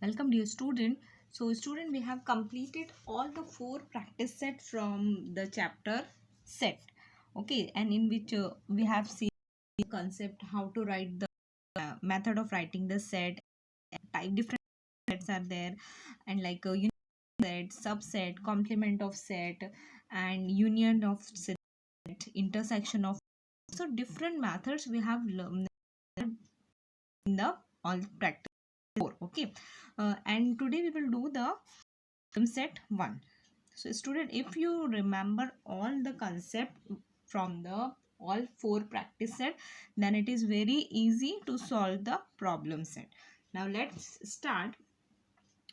Welcome dear student. So student, we have completed all the 4 practice set from the chapter set. Okay, and in which we have seen the concept how to write the method of writing the set, type different sets are there, and like unit set, subset, complement of set, and union of set, intersection of. So different methods we have learned in the all practice 4. Okay, and today we will do the set 1. So student, if you remember all the concept from the all 4 practice set, then it is very easy to solve the problem set. Now let's start.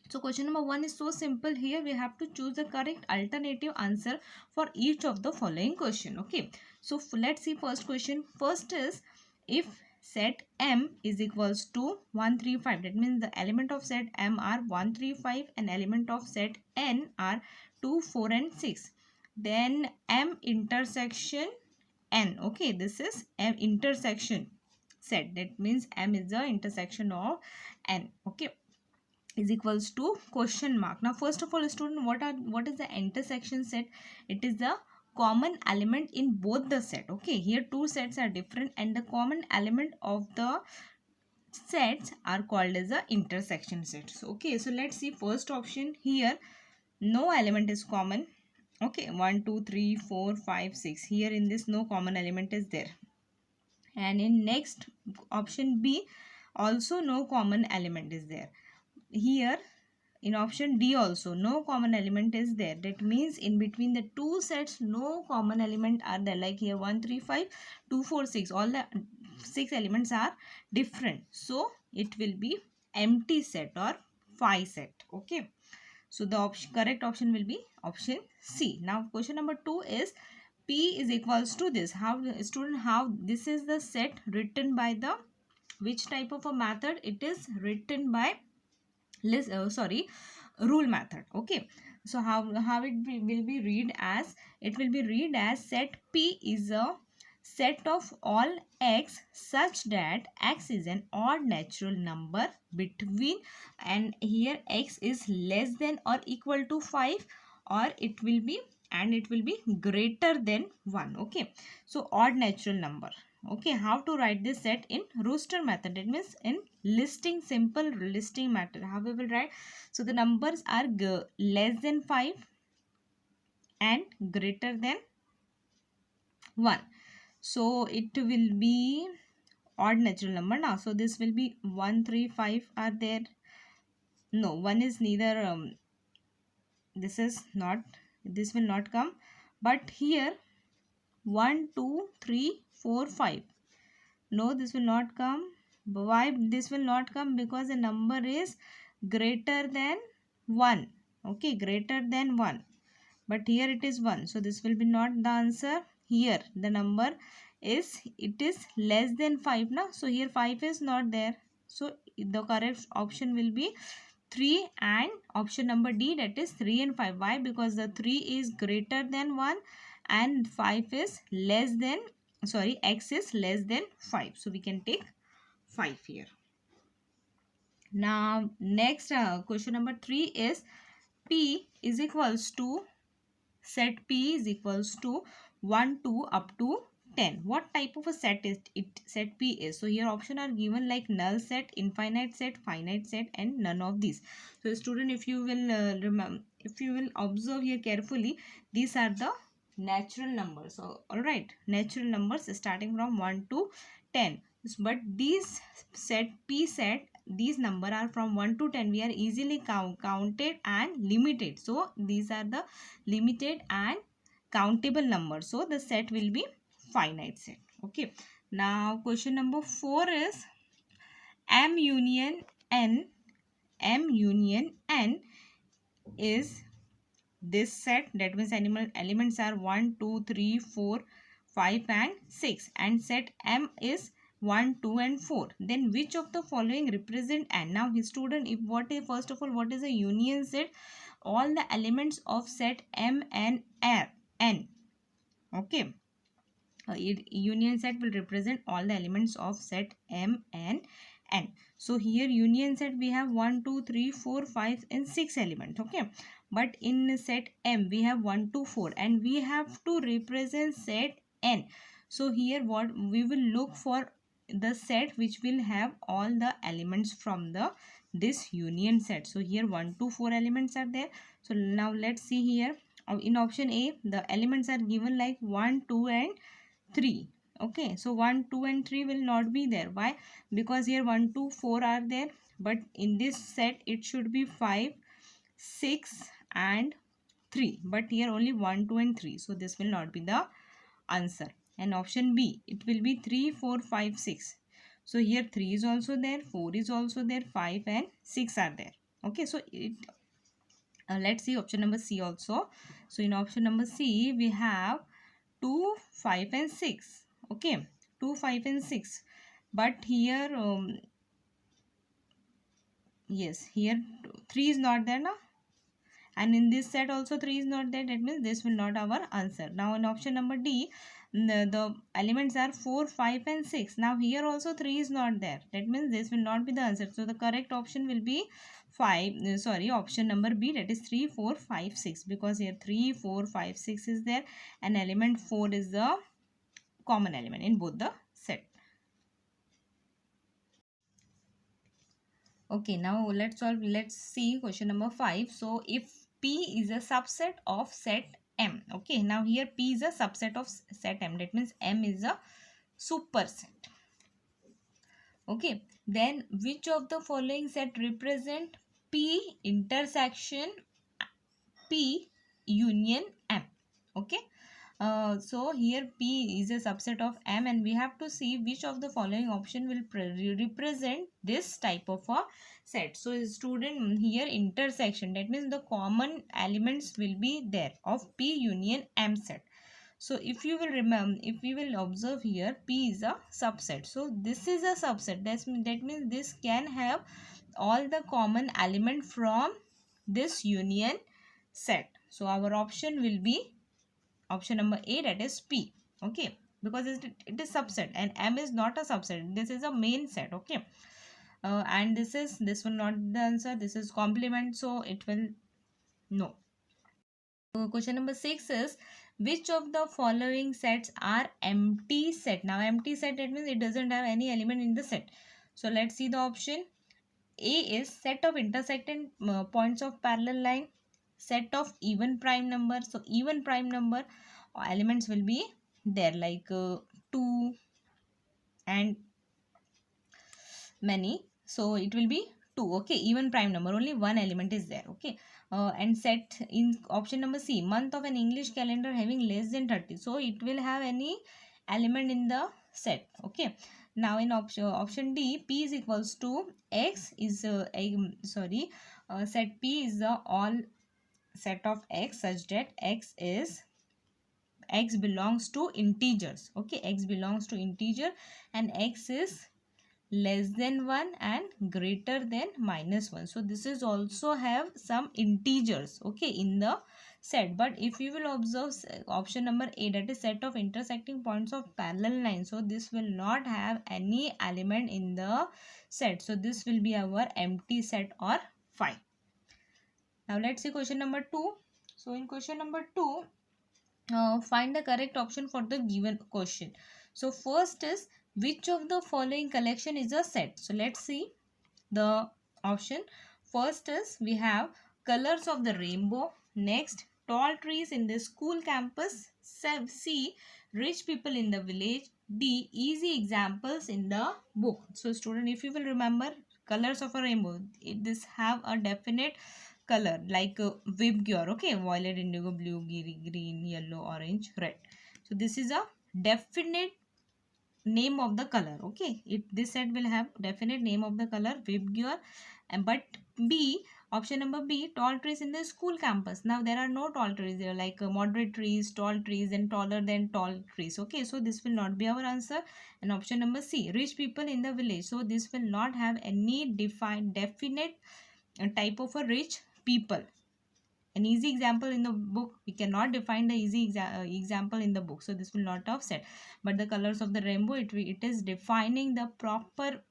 So question number 1 is so simple. Here we have to choose the correct alternative answer for each of the following question. Okay, so let's see first question. First is, if set M is equals to 1 3 5, that means the element of set M are 1 3 5 and element of set N are 2 4 and 6, then M intersection N. Okay, this is M intersection set, that means M is the intersection of N. Okay, is equals to question mark. Now first of all student, what is the intersection set? It is the common element in both the set. Okay, here two sets are different and the common element of the sets are called as the intersection sets. Okay, so let's see first option. Here no element is common. Okay, 1 2 3 4 5 6, here in this no common element is there, and in next option B also no common element is there. Here in option D also no common element is there. That means in between the two sets no common element are there. Like here 1 3 5 2 4 6, all the 6 elements are different, so it will be empty set or phi set. Okay, so the correct option will be option C. Now question number 2 is, P is equals to this. How student, how this is the set written by the which type of a method? It is written by rule method. Okay, so how it will be read as, it will be read as set P is a set of all x such that x is an odd natural number between, and here x is less than or equal to 5, or it will be, and it will be greater than 1. Okay, so odd natural number. Okay, how to write this set in rooster method? It means in listing, simple listing method. How we will write? So the numbers are less than 5 and greater than 1. So it will be odd natural number now. So this will be 1 3 5 are there. No, 1 is neither this is not, this will not come, but here 1 2 3 4 5, no, this will not come. Why this will not come? Because the number is greater than 1. Okay, greater than 1. But here it is 1. So this will be not the answer. Here the number is, it is less than 5 now. So here 5 is not there. So the correct option will be 3 and option number D, that is 3 and 5. Why? Because the 3 is greater than 1 and 5 is less than, sorry, x is less than 5. So we can take 5 here. Now next question number 3 is, P is equals to, set P is equals to 1 2 up to 10. What type of a set is it? Set P is. So here option are given like null set, infinite set, finite set, and none of these. So student, if you will remember, if you will observe here carefully, these are the natural numbers. So all right, natural numbers starting from 1 to 10. But these set P set, these number are from 1 to 10. We are easily counted and limited. So these are the limited and countable number, so the set will be finite set. Okay, now question number 4 is, M union N, M union N is this set, that means elements are 1 2 3 4 5 and 6, and set M is 1 2 and 4. Then which of the following represent N? Now his student, if what is, first of all, what is a union set? All the elements of set M and N. Okay, union set will represent all the elements of set M and n. So here union set we have 1 2 3 4 5 and 6 elements. Okay, but in set M we have 1 2 4 and we have to represent set n. So here what we will look for, the set which will have all the elements from the this union set. So here 1 2 4 elements are there. So now let's see here. In option A the elements are given like 1 2 and 3. Okay, so 1 2 and 3 will not be there. Why? Because here 1 2 4 are there, but in this set it should be 5 6 and 3, but here only 1 2 and 3, so this will not be the answer. And option B, it will be 3 4 5 6. So here 3 is also there, 4 is also there, 5 and 6 are there. Okay, so let's see option number C also. So in option number C we have 2 5 and 6. Okay, 2 5 and 6, but here yes, here 3 is not there now, and in this set also 3 is not there. That means this will not our answer. Now in option number D, the elements are 4 5 and 6. Now here also 3 is not there. That means this will not be the answer. So the correct option will be option number B, that is 3 4 5 6, because here 3 4 5 6 is there and element 4 is the common element in both the set. Okay, now let's see question number 5. So if P is a subset of set M. Okay, now here P is a subset of set M. That means M is a superset. Okay, then which of the following set represent P intersection P union M? Okay, so here P is a subset of M and we have to see which of the following option will represent this type of a set. So student, here intersection, that means the common elements will be there of P union M set. So if you will remember, if we will observe here, P is a subset. So this is a subset. That means this can have all the common element from this union set. So our option will be option number A, that is P. Okay, because it is subset and M is not a subset. This is a main set. Okay, and this will not be the answer. This is complement, so it will no. Question number 6 is which of the following sets are empty set? Now empty set, that means it doesn't have any element in the set. So let's see the option. A is set of intersecting points of parallel line, set of even prime number. So even prime number elements will be there like 2 and many. So it will be 2. Okay, even prime number, only one element is there. Okay, and set in option number C, month of an English calendar having less than 30. So it will have any element in the set. Okay, now in option D, P is equals to X is set P is the all set of X such that X belongs to integers. Okay, X belongs to integer and X is less than 1 and greater than -1. So this is also have some integers, okay, in the set. But if you will observe option number A, that is set of intersecting points of parallel lines, so this will not have any element in the set. So this will be our empty set or 5. Now let's see question number 2. So in question number 2, find the correct option for the given question. So first is which of the following collection is a set? So let's see the option. First is we have colors of the rainbow. Next, tall trees in the school campus. C, rich people in the village. D, easy examples in the book. So student, if you will remember colors of a rainbow, this have a definite color like Vibgyor. Okay, violet, indigo, blue, green, yellow, orange, red. So this is a definite name of the color. Okay, this set will have definite name of the color Vibgyor. And but B, option number B, tall trees in the school campus. Now there are no tall trees there, like moderate trees, tall trees, and taller than tall trees. Okay, so this will not be our answer. And option number C, rich people in the village. So this will not have any definite type of a rich people. An easy example in the book, we cannot define the easy example in the book, so this will not offset. But the colors of the rainbow, it is defining the proper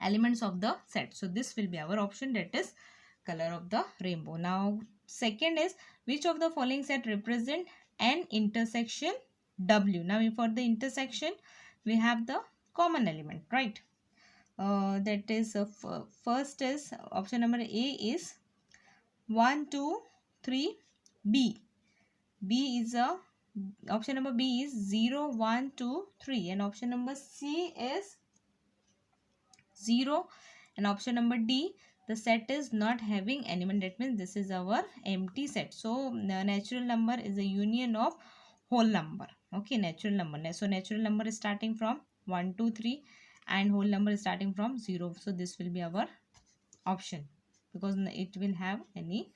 elements of the set. So this will be our option, that is color of the rainbow. Now second is, which of the following set represent an intersection W? Now for the intersection we have the common element, right? That is first is option number A is 1 2 3 B. B is a option number B is 0 1 2 3, and option number C is 0, and option number D, the set is not having element. That means this is our empty set. So natural number is a union of whole number. Okay, natural number. So natural number is starting from 1 2 3 and whole number is starting from 0. So this will be our option, because it will have any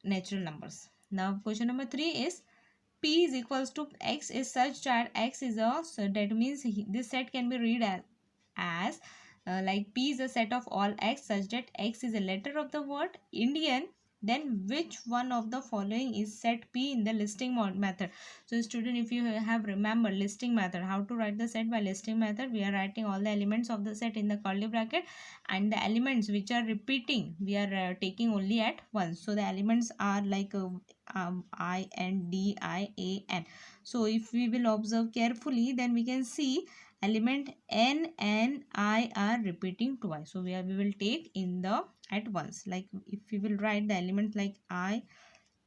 natural numbers. Now question number 3 is, P is equals to X is such that X is a, so that means this set can be read as like P is a set of all X such that X is a letter of the word Indian, then which one of the following is set P in the listing method? So student, if you have remembered listing method, how to write the set by listing method, we are writing all the elements of the set in the curly bracket, and the elements which are repeating we are taking only at once. So the elements are like I N D I A N. So if we will observe carefully, then we can see element N and I are repeating twice. So we will take in the at once. Like if we will write the elements like I,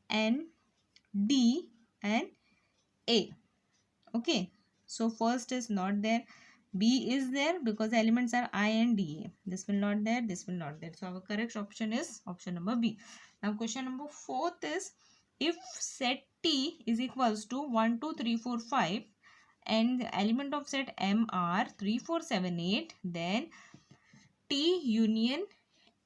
N, D and A. Okay. So first is not there. B is there because the elements are I and D. This will not there. This will not there. So our correct option is option number B. Now question number 4th is, if set T is equals to 1 2 3 4 5 and the element of set M are 3 4 7 8, then T union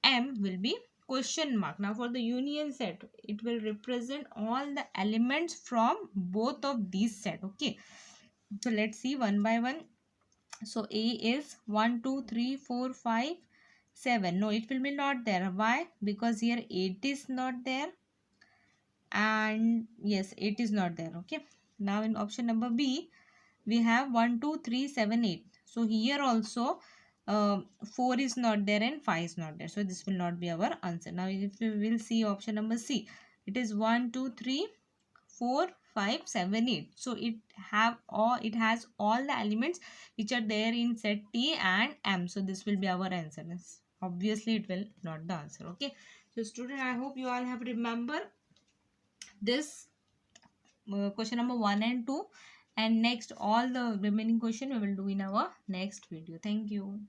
M will be question mark. Now for the union set, it will represent all the elements from both of these set. Okay, so let's see one by one. So A is 1 2 3 4 5 7. No, it will be not there. Why? Because here 8 is not there, and yes, 8 is not there. Okay, now in option number B we have 1 2 3 7 8. So here also 4 is not there and 5 is not there. So this will not be our answer. Now if we will see option number C, it is 1 2 3 4 5 7 8. So it has all the elements which are there in set T and M. So this will be our answer. Obviously it will not the answer. Okay, so student, I hope you all have remember this question number 1 and 2, and next all the remaining question we will do in our next video. Thank you.